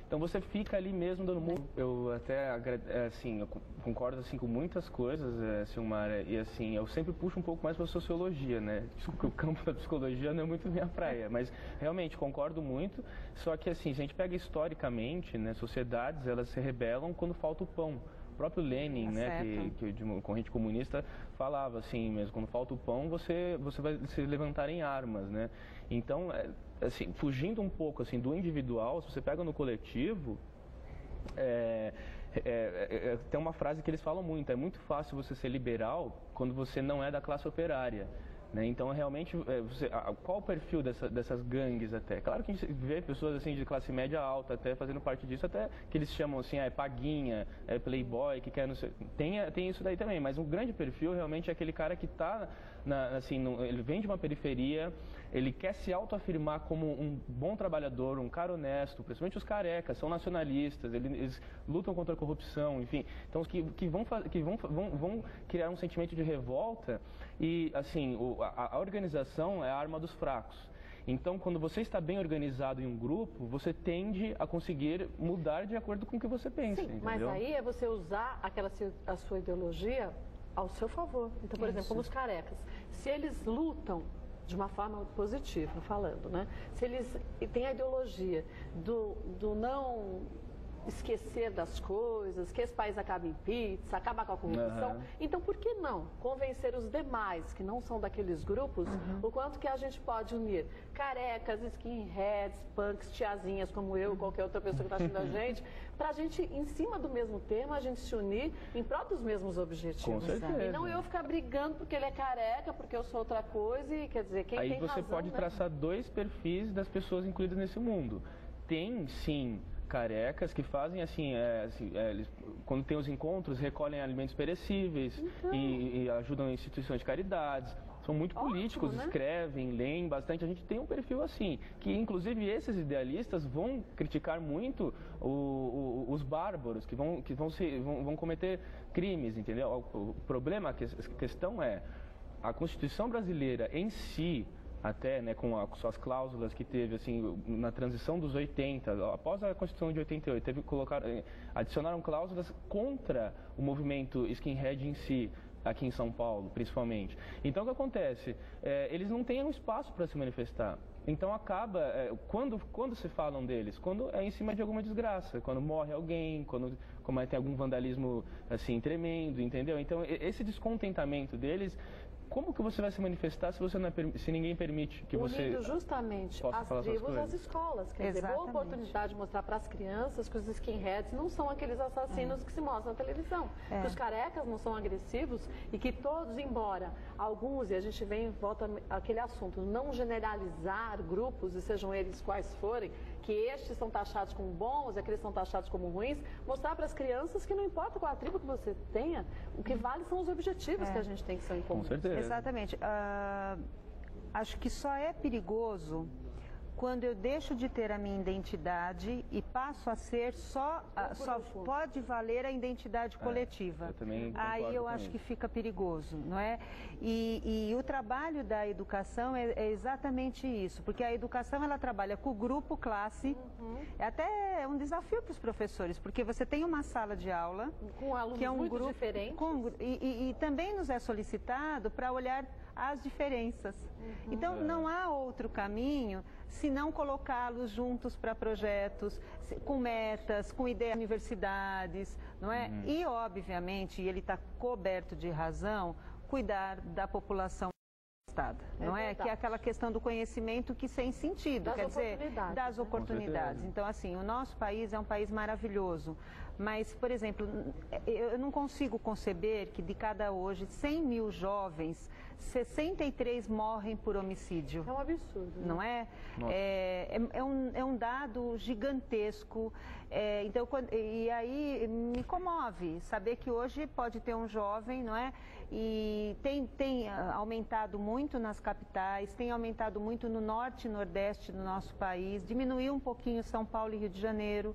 Então você fica ali mesmo dando muito. Eu até, assim, eu concordo assim, com muitas coisas, Silmara, e assim, eu sempre puxo um pouco mais para a sociologia, né? Desculpa, o campo da psicologia não é muito minha praia, mas realmente concordo muito, só que assim, se a gente pega historicamente, né, sociedades, elas se rebelam quando falta o pão. O próprio Lenin, né, que de uma corrente comunista, falava assim mesmo, quando falta o pão, você vai se levantar em armas, né? Então, assim, fugindo um pouco assim, do individual, se você pega no coletivo, tem uma frase que eles falam muito, é muito fácil você ser liberal quando você não é da classe operária. Né? Então, realmente, qual o perfil dessas gangues até? Claro que a gente vê pessoas assim, de classe média alta até fazendo parte disso, até que eles chamam assim, paguinha, playboy, que quer não sei... Tem isso daí também, mas um grande perfil realmente é aquele cara que está, assim, ele vem de uma periferia, ele quer se autoafirmar como um bom trabalhador, um cara honesto, principalmente os carecas, são nacionalistas, eles lutam contra a corrupção, enfim. Então, que vão criar um sentimento de revolta e, assim, a organização é a arma dos fracos. Então, quando você está bem organizado em um grupo, você tende a conseguir mudar de acordo com o que você pensa. Sim, entendeu? Mas aí é você usar a sua ideologia ao seu favor. Então, por exemplo, como os carecas, se eles lutam de uma forma positiva, falando, né? Se eles têm a ideologia do não esquecer das coisas, que esse país acabe em pizza, acabar com a corrupção. Então, por que não convencer os demais, que não são daqueles grupos, o quanto que a gente pode unir carecas, skinheads, punks, tiazinhas como eu, qualquer outra pessoa que está assistindo a gente, para a gente, em cima do mesmo tema, a gente se unir em prol dos mesmos objetivos. Com certeza. E não eu ficar brigando porque ele é careca, porque eu sou outra coisa, e quer dizer, quem aí tem razão... Aí você pode traçar dois perfis das pessoas incluídas nesse mundo. Tem, sim, carecas que fazem assim, eles, quando tem os encontros, recolhem alimentos perecíveis e ajudam em instituições de caridades. São muito políticos, né? Escrevem, leem bastante. A gente tem um perfil assim, que inclusive esses idealistas vão criticar muito os bárbaros, que vão cometer crimes, entendeu? O problema, a questão é, a Constituição brasileira em si, até, né, com as cláusulas que teve assim na transição dos 80, após a Constituição de 88, adicionaram cláusulas contra o movimento skinhead em si, aqui em São Paulo, principalmente. Então, o que acontece? Eles não têm um espaço para se manifestar. Então, acaba... quando se falam deles? Quando é em cima de alguma desgraça. Quando morre alguém, quando tem algum vandalismo assim, tremendo, entendeu? Então, esse descontentamento deles... Como que você vai se manifestar se ninguém permite que você unindo justamente as tribos às escolas. Quer dizer, boa oportunidade de mostrar para as crianças que os skinheads não são aqueles assassinos que se mostram na televisão. Que os carecas não são agressivos e que todos, embora alguns, e a gente volta àquele assunto, não generalizar grupos, e sejam eles quais forem, que estes são taxados como bons e aqueles são taxados como ruins, mostrar para as crianças que não importa qual a tribo que você tenha, o que vale são os objetivos que a gente tem que ser em comum. Com certeza. Exatamente. Acho que só é perigoso quando eu deixo de ter a minha identidade e passo a ser só pode valer a identidade coletiva. Eu também aí eu acho que fica perigoso, não é? E o trabalho da educação é exatamente isso, porque a educação ela trabalha com o grupo, classe, é até um desafio para os professores, porque você tem uma sala de aula com alunos que é um muito grupo diferentes e também nos é solicitado para olhar as diferenças. Então não há outro caminho se não colocá-los juntos para projetos, com metas, com ideias de universidades, não é? E, obviamente, ele está coberto de razão, cuidar da população não é? Que é aquela questão do conhecimento que sem sentido, quer dizer, das oportunidades. Então, assim, o nosso país é um país maravilhoso, mas, por exemplo, eu não consigo conceber que de cada hoje 100 mil jovens, 63 morrem por homicídio. É um absurdo. Não é? É um dado gigantesco. Então, e aí me comove saber que hoje pode ter um jovem, não é? E tem aumentado muito nas capitais, tem aumentado muito no norte e nordeste do nosso país, diminuiu um pouquinho São Paulo e Rio de Janeiro,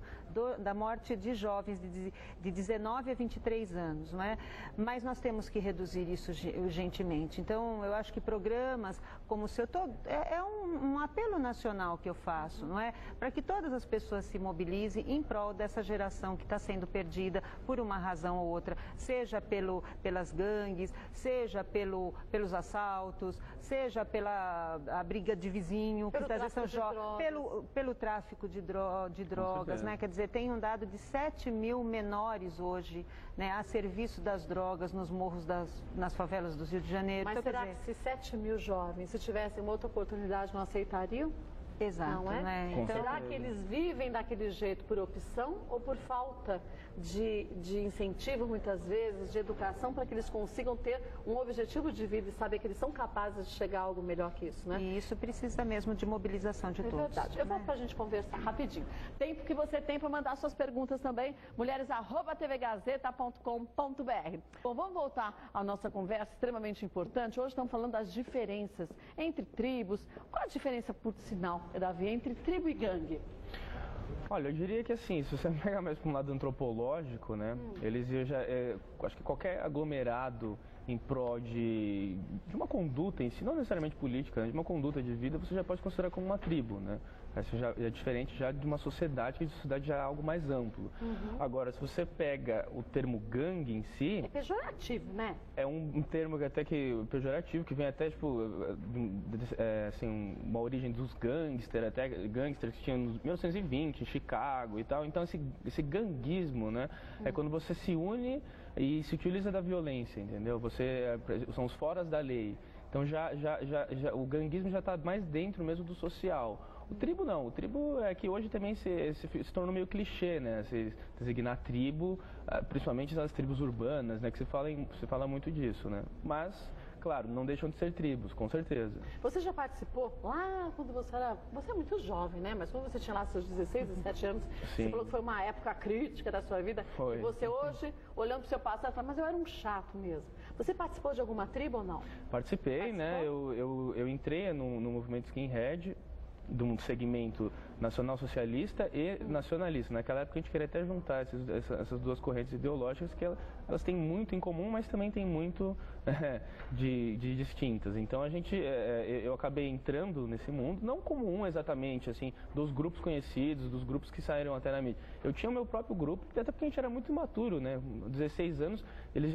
da morte de jovens de 19 a 23 anos, não é? Mas nós temos que reduzir isso urgentemente. Então, Então, eu acho que programas como o seu, é um apelo nacional que eu faço, não é? Para que todas as pessoas se mobilizem em prol dessa geração que está sendo perdida por uma razão ou outra, seja pelas gangues, seja pelos assaltos, seja pela a briga de vizinho, que às vezes são pelo tráfico de drogas, né? Quer dizer, tem um dado de 7 mil menores hoje, né, a serviço das drogas nos morros nas favelas do Rio de Janeiro. Mas então, será que se 7 mil jovens, se tivessem uma outra oportunidade, não aceitariam? Exato, não é? Né? Então, será que eles vivem daquele jeito por opção ou por falta de incentivo, muitas vezes, de educação, para que eles consigam ter um objetivo de vida e saber que eles são capazes de chegar a algo melhor que isso, né? E isso precisa mesmo de mobilização de todos. É verdade. Eu volto para a gente conversar rapidinho. Tempo que você tem para mandar suas perguntas também, mulheres@tvgazeta.com.br. Bom, vamos voltar à nossa conversa extremamente importante. Hoje estamos falando das diferenças entre tribos. Qual a diferença, por sinal, Davi, entre tribo e gangue? Olha, eu diria que assim, se você pegar mais para um lado antropológico, né, eles acho que qualquer aglomerado em prol de uma conduta em si, não necessariamente política, né, de uma conduta de vida, você já pode considerar como uma tribo, né? Essa já é diferente já de uma sociedade, que a sociedade já é algo mais amplo. Agora, se você pega o termo gangue em si... É pejorativo, né? É um termo pejorativo, que vem até, tipo, assim, uma origem dos gangsters, até gangsters que tinham nos 1920, em Chicago e tal. Então, esse ganguismo, né, é quando você se une e se utiliza da violência, entendeu? São os foras da lei. Então, o ganguismo já está mais dentro mesmo do social. O tribo não, o tribo é que hoje também se tornou meio clichê, né? Se designar tribo, principalmente nas tribos urbanas, né? Que se fala muito disso, né? Mas, claro, não deixam de ser tribos, com certeza. Você já participou lá quando você era... Você é muito jovem, né? Mas quando você tinha lá seus 16, 17 anos, Sim. Você falou que foi uma época crítica da sua vida. Foi. E você hoje, olhando para o seu passado, fala, mas eu era um chato mesmo. Você participou de alguma tribo ou não? Participei, né? Eu entrei no movimento Skinhead, de um segmento nacional-socialista e nacionalista. Naquela época a gente queria até juntar essas duas correntes ideológicas, que elas têm muito em comum, mas também têm muito de distintas. Então eu acabei entrando nesse mundo, não como exatamente assim, dos grupos conhecidos, dos grupos que saíram até na mídia. Eu tinha o meu próprio grupo, até porque a gente era muito imaturo, né? 16 anos, eles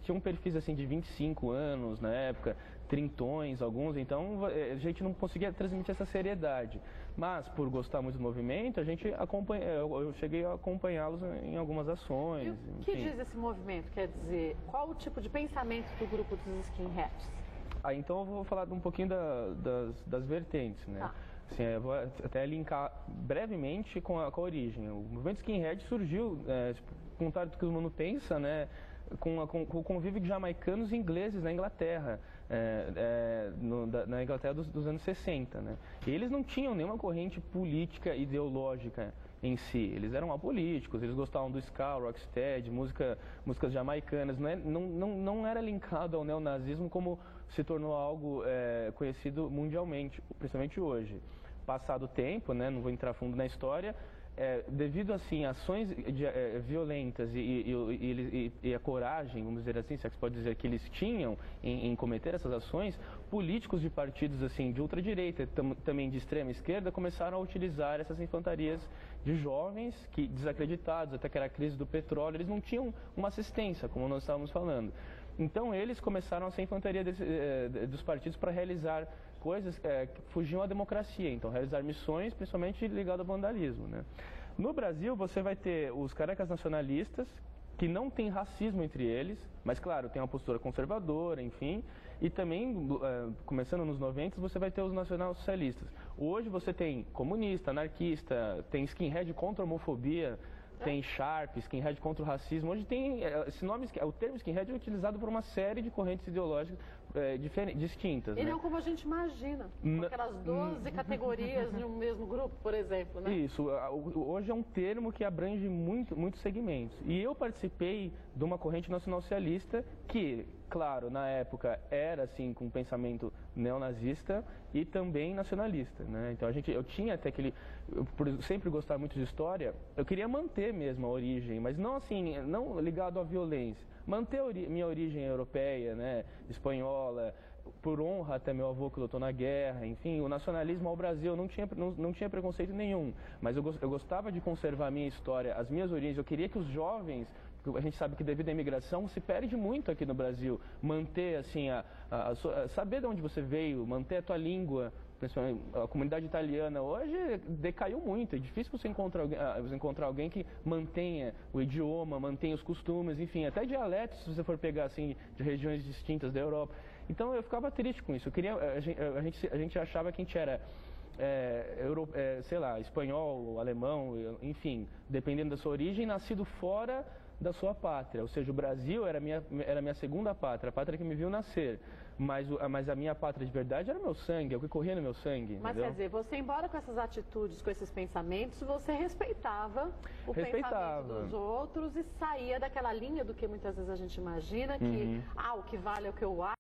tinham perfis assim de 25 anos na época, trintões alguns, então a gente não conseguia transmitir essa seriedade. Mas, por gostar muito do movimento, eu cheguei a acompanhá-los em algumas ações. E o que diz esse movimento? Quer dizer, qual o tipo de pensamento do grupo dos skinheads? Então eu vou falar um pouquinho das vertentes, né? Tá. Assim, eu vou até linkar brevemente com a origem. O movimento skinhead surgiu, contrário do que o mundo pensa, né? Com o convívio de jamaicanos e ingleses na Inglaterra, na Inglaterra dos anos 60. Né? E eles não tinham nenhuma corrente política ideológica em si, eles eram apolíticos, eles gostavam do ska, rocksteady, músicas jamaicanas, não era linkado ao neonazismo como se tornou algo conhecido mundialmente, principalmente hoje. Passado o tempo, né, não vou entrar fundo na história, devido assim ações violentas e a coragem, vamos dizer assim, se é que se pode dizer que eles tinham em cometer essas ações, políticos de partidos assim de ultradireita, também de extrema esquerda, começaram a utilizar essas infantarias de jovens que desacreditados, até que era a crise do petróleo, eles não tinham uma assistência, como nós estávamos falando. Então eles começaram a ser infantaria dos partidos para realizar coisas que fugiam à democracia, então realizar missões, principalmente ligadas ao vandalismo, né? No Brasil você vai ter os carecas nacionalistas, que não tem racismo entre eles, mas claro, tem uma postura conservadora, enfim, e também, começando nos 90, você vai ter os nacional-socialistas. Hoje você tem comunista, anarquista, tem skinhead contra a homofobia, tem Sharp, skinhead contra o racismo. Hoje tem esse nome, o termo skinhead é utilizado por uma série de correntes ideológicas distintas. E né? não como a gente imagina, com aquelas 12 categorias de um mesmo grupo, por exemplo, né? Isso, hoje é um termo que abrange muitos segmentos. E eu participei de uma corrente nacional-socialista que, claro, na época era assim com um pensamento neonazista e também nacionalista, né? Então eu tinha até por sempre gostar muito de história, eu queria manter mesmo a origem, mas não assim, não ligado à violência, manter minha origem europeia, né, espanhola, escola, por honra até meu avô que lutou na guerra, enfim, o nacionalismo ao Brasil, não tinha preconceito nenhum, mas eu gostava de conservar a minha história, as minhas origens, eu queria que os jovens, a gente sabe que devido à imigração se perde muito aqui no Brasil, manter assim, saber de onde você veio, manter a tua língua, principalmente a comunidade italiana hoje decaiu muito, é difícil você encontrar alguém que mantenha o idioma, mantenha os costumes, enfim, até dialetos, se você for pegar assim, de regiões distintas da Europa. Então eu ficava triste com isso, a gente achava que a gente era sei lá, espanhol, alemão, enfim, dependendo da sua origem, nascido fora da sua pátria, ou seja, o Brasil era a minha segunda pátria, a pátria que me viu nascer, mas a minha pátria de verdade era meu sangue, é o que corria no meu sangue. Mas entendeu? quer dizer, você, embora com essas atitudes, com esses pensamentos, você respeitava o pensamento dos outros e saía daquela linha do que muitas vezes a gente imagina, que o que vale é o que eu acho.